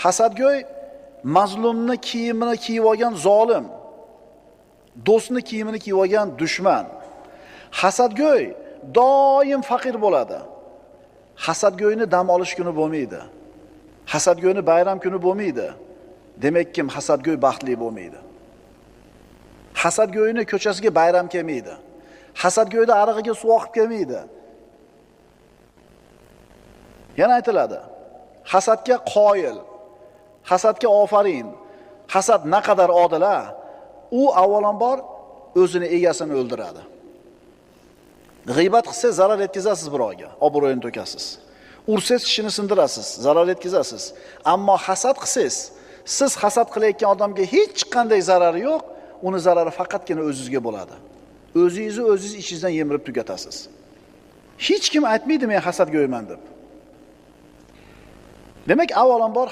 Hasadgo'y mazlumni kiyimini kiyib olgan zolim, do'stni kiyimini kiyib olgan dushman. Hasadgo'y doim faqir bo'ladi. Hasadgo'yni dam olish kuni bo'lmaydi. Hasadgo'yni bayram kuni bo'lmaydi. Demak, kim hasadgo'y baxtli bo'lmaydi. Hasadgo'yni ko'chasiga bayram kelmaydi. Hasadgo'yda arig'iga suv oqib kelmaydi. Yana aytiladi. Hasadga qoyil, hasadga ofarin. Hasad naqadar odil-a? U avvalambor o'zini egasini o'ldiradi. G'iybat qilsangiz zarar yetkazasiz birovga, obro'yini to'kasiz. Ursangiz tishini sindirasiz, zarar yetkazasiz. Ammo hasad qilsangiz, siz hasad qilayotgan odamga hech qanday zarari yo'q, uni zarari faqatgina o'zingizga bo'ladi. O'zingizni o'zingiz ichingizdan yemirib tugatasiz. Hech kim aytmaydi men hasadgo'yman deb. Demak, avvalambor